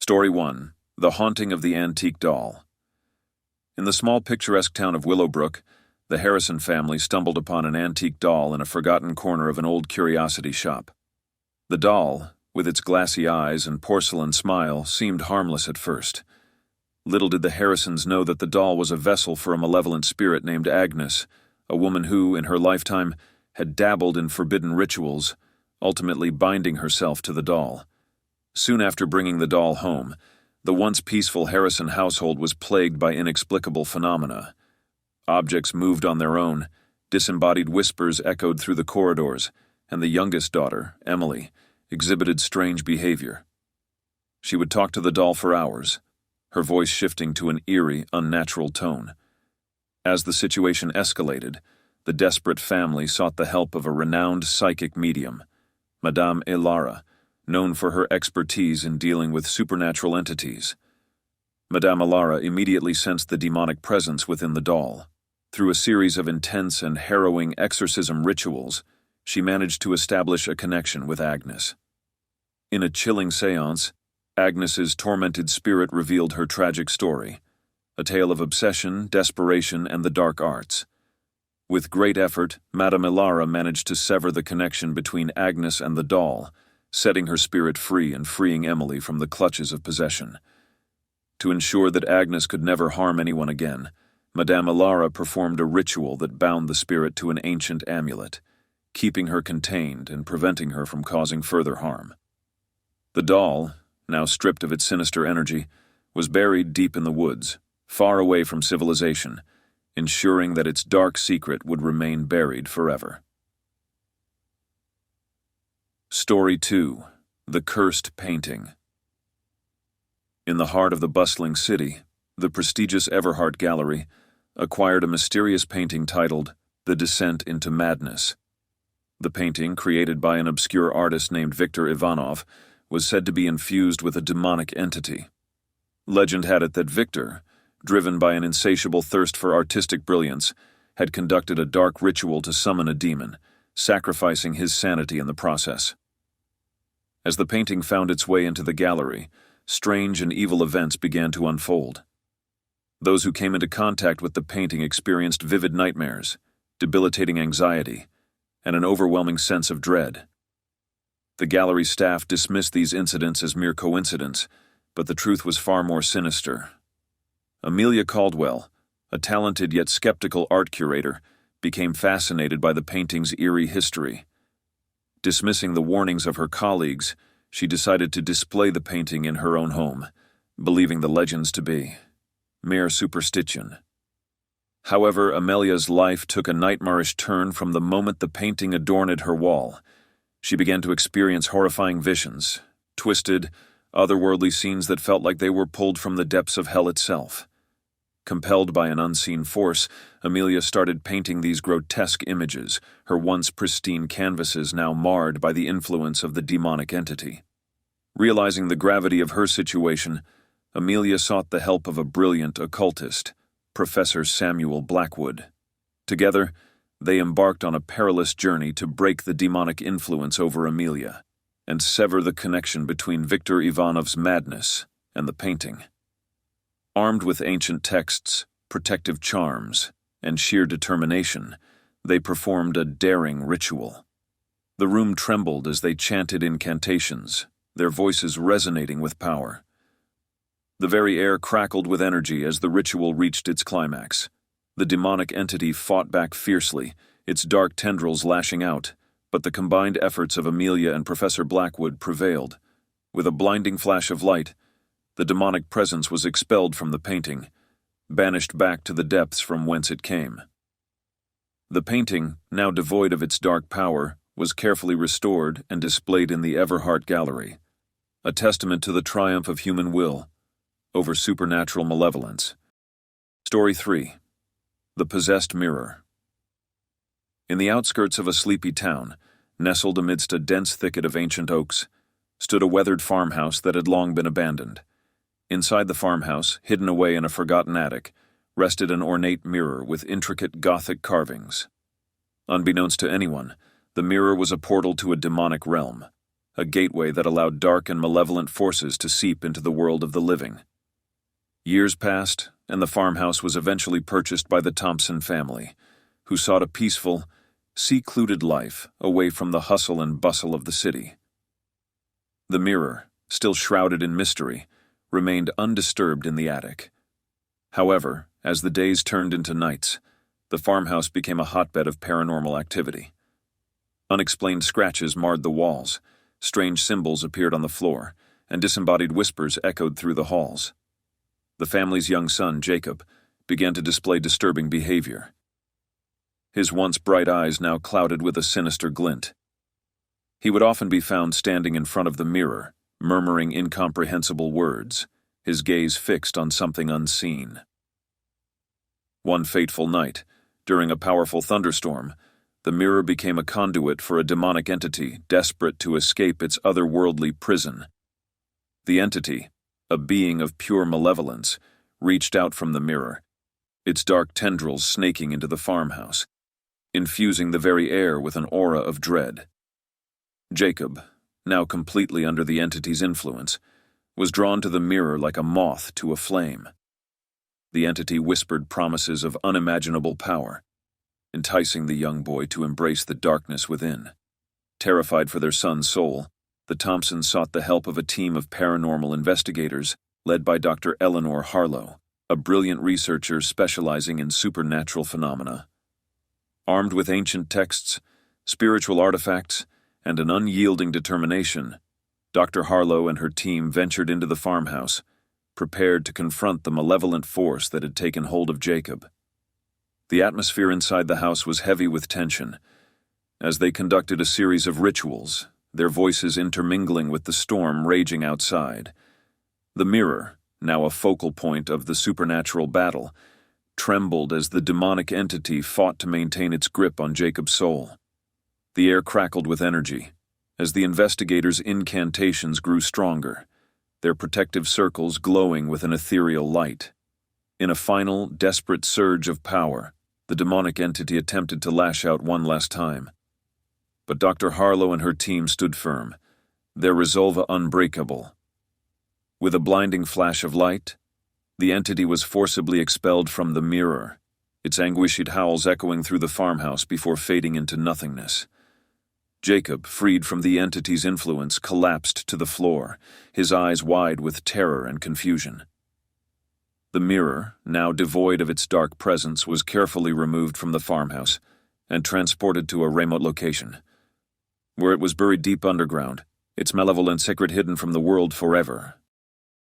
Story 1. The Haunting of the Antique Doll. In the small picturesque town of Willowbrook, the Harrison family stumbled upon an antique doll in a forgotten corner of an old curiosity shop. The doll, with its glassy eyes and porcelain smile, seemed harmless at first. Little did the Harrisons know that the doll was a vessel for a malevolent spirit named Agnes, a woman who, in her lifetime, had dabbled in forbidden rituals, ultimately binding herself to the doll. Soon after bringing the doll home, the once peaceful Harrison household was plagued by inexplicable phenomena. Objects moved on their own, disembodied whispers echoed through the corridors, and the youngest daughter, Emily, exhibited strange behavior. She would talk to the doll for hours, her voice shifting to an eerie, unnatural tone. As the situation escalated, the desperate family sought the help of a renowned psychic medium, Madame Elara, known for her expertise in dealing with supernatural entities. Madame Elara immediately sensed the demonic presence within the doll. Through a series of intense and harrowing exorcism rituals, she managed to establish a connection with Agnes. In a chilling séance, Agnes's tormented spirit revealed her tragic story, a tale of obsession, desperation, and the dark arts. With great effort, Madame Elara managed to sever the connection between Agnes and the doll, setting her spirit free and freeing Emily from the clutches of possession. To ensure that Agnes could never harm anyone again, Madame Elara performed a ritual that bound the spirit to an ancient amulet, keeping her contained and preventing her from causing further harm. The doll, now stripped of its sinister energy, was buried deep in the woods, far away from civilization, ensuring that its dark secret would remain buried forever. Story 2. The Cursed Painting. In the heart of the bustling city, the prestigious Everhart Gallery acquired a mysterious painting titled The Descent into Madness. The painting, created by an obscure artist named Victor Ivanov, was said to be infused with a demonic entity. Legend had it that Victor, driven by an insatiable thirst for artistic brilliance, had conducted a dark ritual to summon a demon, sacrificing his sanity in the process. As the painting found its way into the gallery, strange and evil events began to unfold. Those who came into contact with the painting experienced vivid nightmares, debilitating anxiety, and an overwhelming sense of dread. The gallery staff dismissed these incidents as mere coincidence, but the truth was far more sinister. Amelia Caldwell, a talented yet skeptical art curator, became fascinated by the painting's eerie history. Dismissing the warnings of her colleagues, she decided to display the painting in her own home, believing the legends to be mere superstition. However, Amelia's life took a nightmarish turn from the moment the painting adorned her wall. She began to experience horrifying visions, twisted, otherworldly scenes that felt like they were pulled from the depths of hell itself. Compelled by an unseen force, Amelia started painting these grotesque images, her once pristine canvases now marred by the influence of the demonic entity. Realizing the gravity of her situation, Amelia sought the help of a brilliant occultist, Professor Samuel Blackwood. Together, they embarked on a perilous journey to break the demonic influence over Amelia and sever the connection between Victor Ivanov's madness and the painting. Armed with ancient texts, protective charms, and sheer determination, they performed a daring ritual. The room trembled as they chanted incantations, their voices resonating with power. The very air crackled with energy as the ritual reached its climax. The demonic entity fought back fiercely, its dark tendrils lashing out, but the combined efforts of Amelia and Professor Blackwood prevailed. With a blinding flash of light, the demonic presence was expelled from the painting, banished back to the depths from whence it came. The painting, now devoid of its dark power, was carefully restored and displayed in the Everhart Gallery, a testament to the triumph of human will over supernatural malevolence. Story 3. The Possessed Mirror. In the outskirts of a sleepy town, nestled amidst a dense thicket of ancient oaks, stood a weathered farmhouse that had long been abandoned. Inside the farmhouse, hidden away in a forgotten attic, rested an ornate mirror with intricate Gothic carvings. Unbeknownst to anyone, the mirror was a portal to a demonic realm, a gateway that allowed dark and malevolent forces to seep into the world of the living. Years passed, and the farmhouse was eventually purchased by the Thompson family, who sought a peaceful, secluded life away from the hustle and bustle of the city. The mirror, still shrouded in mystery, remained undisturbed in the attic. However, as the days turned into nights, the farmhouse became a hotbed of paranormal activity. Unexplained scratches marred the walls, strange symbols appeared on the floor, and disembodied whispers echoed through the halls. The family's young son, Jacob, began to display disturbing behavior. His once bright eyes now clouded with a sinister glint. He would often be found standing in front of the mirror, murmuring incomprehensible words, his gaze fixed on something unseen. One fateful night, during a powerful thunderstorm, the mirror became a conduit for a demonic entity desperate to escape its otherworldly prison. The entity, a being of pure malevolence, reached out from the mirror, its dark tendrils snaking into the farmhouse, infusing the very air with an aura of dread. Jacob, now completely under the entity's influence, was drawn to the mirror like a moth to a flame. The entity whispered promises of unimaginable power, enticing the young boy to embrace the darkness within. Terrified for their son's soul, the Thompsons sought the help of a team of paranormal investigators led by Dr. Eleanor Harlow, a brilliant researcher specializing in supernatural phenomena. Armed with ancient texts, spiritual artifacts, and an unyielding determination, Dr. Harlow and her team ventured into the farmhouse, prepared to confront the malevolent force that had taken hold of Jacob. The atmosphere inside the house was heavy with tension, as they conducted a series of rituals, their voices intermingling with the storm raging outside. The mirror, now a focal point of the supernatural battle, trembled as the demonic entity fought to maintain its grip on Jacob's soul. The air crackled with energy, as the investigators' incantations grew stronger, their protective circles glowing with an ethereal light. In a final, desperate surge of power, the demonic entity attempted to lash out one last time. But Dr. Harlow and her team stood firm, their resolve unbreakable. With a blinding flash of light, the entity was forcibly expelled from the mirror, its anguished howls echoing through the farmhouse before fading into nothingness. Jacob, freed from the entity's influence, collapsed to the floor, his eyes wide with terror and confusion. The mirror, now devoid of its dark presence, was carefully removed from the farmhouse and transported to a remote location, where it was buried deep underground, its malevolent secret hidden from the world forever.